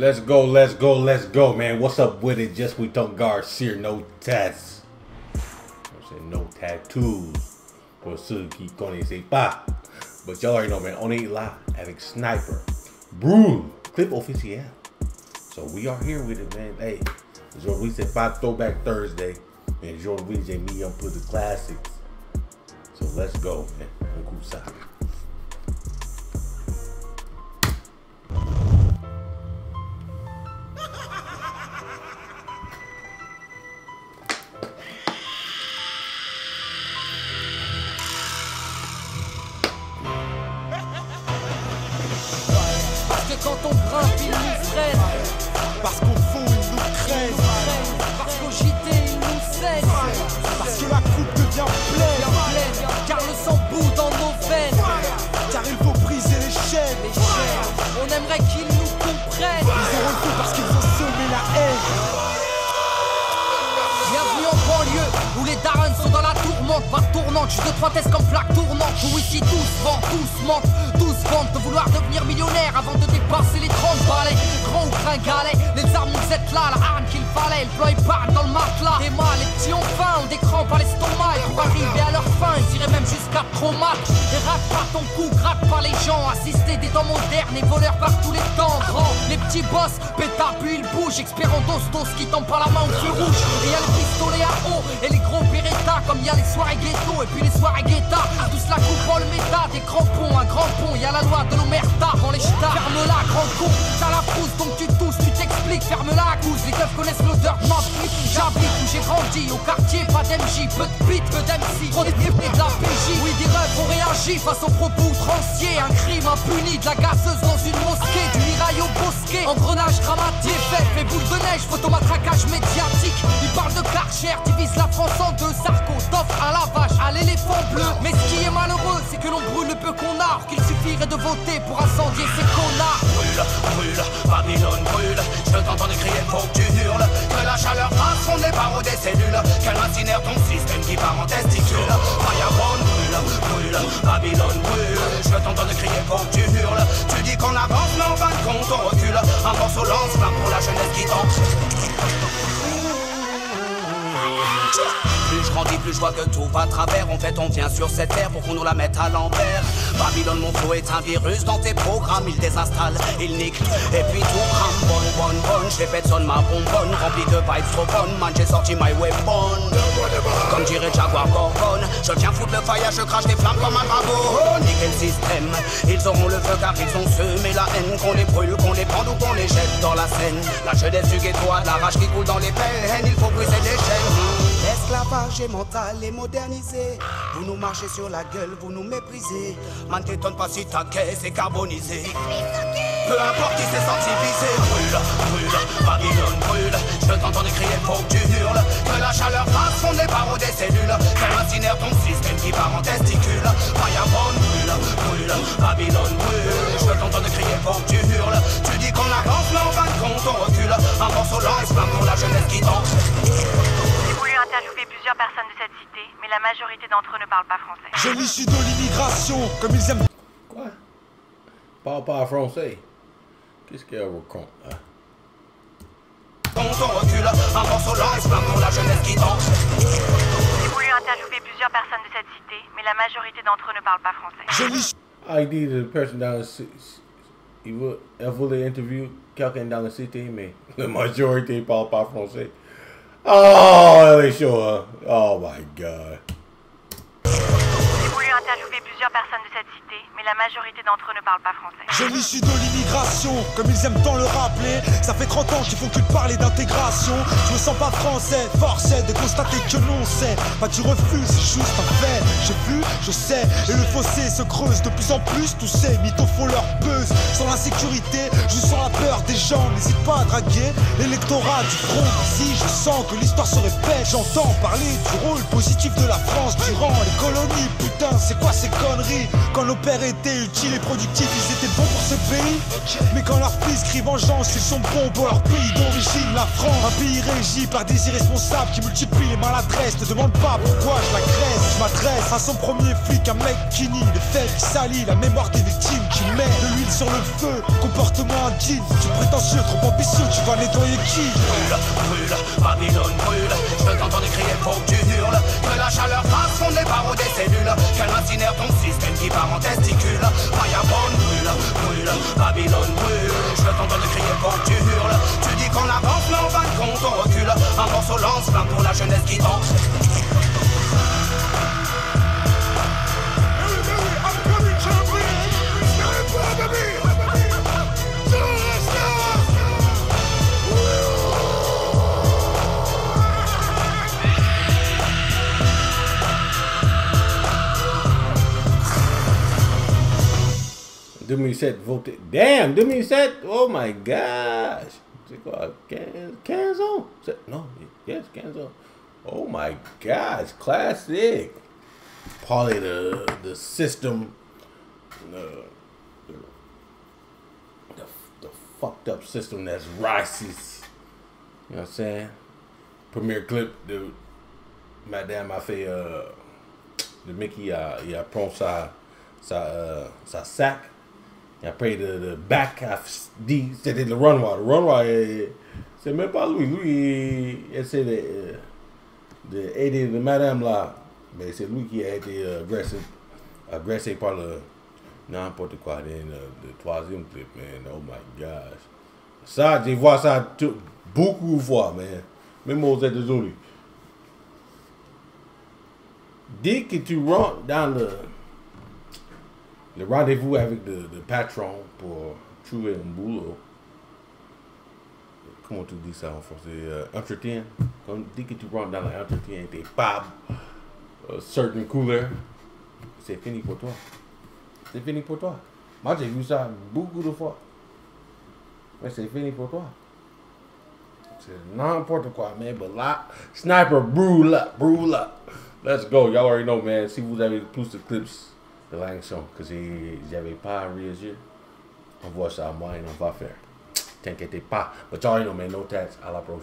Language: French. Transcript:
Let's go, let's go, let's go, man. What's up with it? Just we talk Garcia, no tats. No tattoos. Pour ceux qui connaissaient pas. But y'all already know, man. On est là avec Sniper. Brûle. Clip officiel. So we are here with it, man. Hey, aujourd'hui c'est pas Throwback Thursday. Mais aujourd'hui j'ai mis un peu de classics. So let's go, man. On coupe ça. Quand on grimpe, ils nous freinent. Parce qu'au fond, ils nous craignent. Parce qu'au JT, ils nous saignent. Parce que la coupe devient pleine. Car le sang bout dans nos veines. Car il faut briser les chaînes. On aimerait qu'ils nous comprennent. Ils auront le feu parce qu'ils ont semé la haine. Bienvenue en banlieue où les darons sont dans la tourmente. Pas tournante, juste de trois tests comme plaque tournante. Où ici tous vendent, tous mentent. Tous vendent de vouloir devenir millionnaire avant de dépasser les 30 balais. Grand ou gringalet, les armes nous êtes là, la arme qu'il fallait. Le plan épargne dans le matelas. Des mâles, les petits ont faim, ont des crampes à l'estomac. Et pour arriver à leur fin, ils iraient même jusqu'à traumat. Et rate pas ton cou, gratte pas les gens. Assister des temps modernes et voleurs par tous les temps. Grand, les petits boss, pétard puis ils bougent. Expérant dos qui tombent par la main au feu rouge. Et y'a les pistolets à eau et les gros Beretta. Comme y'a les soirées ghetto et puis les soirées guetta. Tous la coupe en le méta, des crampons, un grand pont. Y'a la loi de l'omerta, dans les ch'tas. Ferme-la, grand con, t'as la frousse donc tu tousses, tu t'expliques. Ferme-la, gousse, les keufs connaissent l'odeur de ma flûte. J'habite où j'ai grandi, au quartier, pas d'MJ. Peu de beat, peu d'MC, trop de la PJ. Oui, des rêves ont réagi face aux propos outranciers. Un crime impuni, de la gazeuse dans une mosquée. Du mirail au bosquet, engrenage dramatique. Fait boule de neige, photomatraquage médiatique. Ils parlent de Karcher, divise la France en deux. Sarko, t'offre à la vache, à l'éléphant bleu. Mais ce qui est malheureux, c'est que l'on brûle le peu qu'on a. Or qu'il suffirait de voter pour incendier ces connards. Brûle, brûle, Babylone brûle. Je t'entends crier, faut que tu hurles. Que la chaleur fond les barreaux des cellules. Qu'elle incinère ton système qui part en testicule. Fireborn brûle, brûle, Babylone brûle. Je t'entends crier, faut que tu hurles. Tu dis qu'on avance, mais en fin de compte on recule. Un morceau lance-flamme pour la jeunesse qui tente. Plus je grandis, plus je vois que tout va à travers. En fait, on vient sur cette terre pour qu'on nous la mette à l'envers. Babylone, mon flow est un virus dans tes programmes. Il désinstalle, il nique, et puis tout crame. Bonne, j'ai fait son ma bonbonne. Rempli de vibes trop bonnes, man, j'ai sorti my weapon. Comme dirait Jaguar Gorgon, je viens foutre le faillage, je crache des flammes comme un dragon. Niquer le système, ils auront le feu car ils ont semé la haine. Qu'on les brûle, qu'on les pende ou qu'on les jette dans la Seine. La jeunesse du ghetto a de la rage qui coule dans les veines. Il faut briser les chaînes. L'esclavage est mental et modernisé. Vous nous marchez sur la gueule, vous nous méprisez. Man, t'étonne pas si ta caisse est carbonisée. Peu importe qui s'est senti visé. Brûle, brûle, Babylone brûle. Je t'entends crier, faut que tu hurles. Que la chaleur fasse fondre les barreaux des cellules. Qu'elle incinère ton système qui part en testicule. Fireborn brûle, brûle, Babylone brûle. Je t'entends crier, faut que tu hurles. Tu dis qu'on avance, mais en fin de compte on recule. Un morceau lance-flamme pour la jeunesse qui tente. Interviewer plusieurs personnes de cette cité, mais la majorité d'entre eux ne parlent pas français. Je l'issue de l'immigration, comme ils aiment. Quoi? Parle pas français. Qu'est-ce qu'elle raconte? Quand on recule, un morceau lance-flamme pour la jeunesse qui tente. J'ai voulu interviewer plusieurs personnes de cette cité, mais la majorité d'entre eux ne parlent pas français. Je l'issue. ID the person down the city. Elle voulait interview quelqu'un dans la cité, mais la majorité parle pas français. Oh, elle est chaud. Oh my God. J'ai voulu interviewer plusieurs personnes de cette cité, mais la majorité d'entre eux ne parlent pas français. Je l'issue de l'immigration, comme ils aiment tant le rappeler. Ça fait 30 ans qu'ils font que de parler d'intégration. Je me sens pas français, force est de constater que non c'est pas du refus, c'est juste un fait. J'ai vu, je sais, et le fossé se creuse de plus en plus. Tous ces mythos font leur buzz. Sans l'insécurité, je sens la peur des gens. N'hésite pas à draguer l'électorat du front. Ici je sens que l'histoire se répète. J'entends parler du rôle positif de la France durant les colonies. Putain, c'est quoi ces connes? conneries. Quand nos pères étaient utiles et productifs, ils étaient bons pour ce pays. Mais quand leurs fils crient vengeance, ils sont bons pour leur pays d'origine, la France. Un pays régi par des irresponsables qui multiplient les maladresses. Ne demande pas pourquoi je l'agresse. Je m'adresse à son premier flic, un mec qui nie les faits, qui salit la mémoire des victimes, qui met de l'huile sur le feu. Comportement indigne, tu es prétentieux, trop ambitieux, tu vas nettoyer qui? Brûle, brûle, Babylone brûle. Je veux t'entendre crier, faut que tu hurles. Que la chaleur fasse fondre les barreaux des cellules. Qu'elle incinère ton système qui part en testicule. Firebone brûle, brûle, Babylone brûle. Je veux t'entendre crier, faut que tu hurles. Tu dis qu'on avance, mais en fin de compte on recule. Un morceau lance-flamme pour la jeunesse qui danse. « 2007 voté. Damn, 2007. Oh my gosh. C'est quoi? 15 ans? Non, yes, 15 ans. Oh my gosh, classic. Probably the system, the fucked up system that's racist. You know what I'm saying? Premiere clip de Madame a fait de Mickey il prend sa sac. Et après, le back a dit, c'était le Renoir. Le Renoir, c'est même pas lui. Lui, il essaie d'aider de madame là. Mais c'est lui qui a été agressé par le n'importe quoi. Le troisième clip, man. Oh my gosh. Ça, j'ai vu ça beaucoup de fois, man. Même aux États-Unis. Dès que tu rentres dans le rendez-vous avec le patron pour trouver un boulot, comment tu dis ça en français? Entretien. Dès que tu rentres dans l'entretien, t'es pas certaines couleurs, c'est fini pour toi. C'est fini pour toi. Moi, j'ai vu ça beaucoup de fois. Mais c'est fini pour toi. C'est n'importe quoi, man. But là, Sniper, brûle up. Let's go. Y'all already know, man. Si vous avez plus de clips de l'action que j'avais pas réagi, on voit ça à moi et on va faire. T'inquiète pas. But y'all already know, man. No tats. À la prochaine.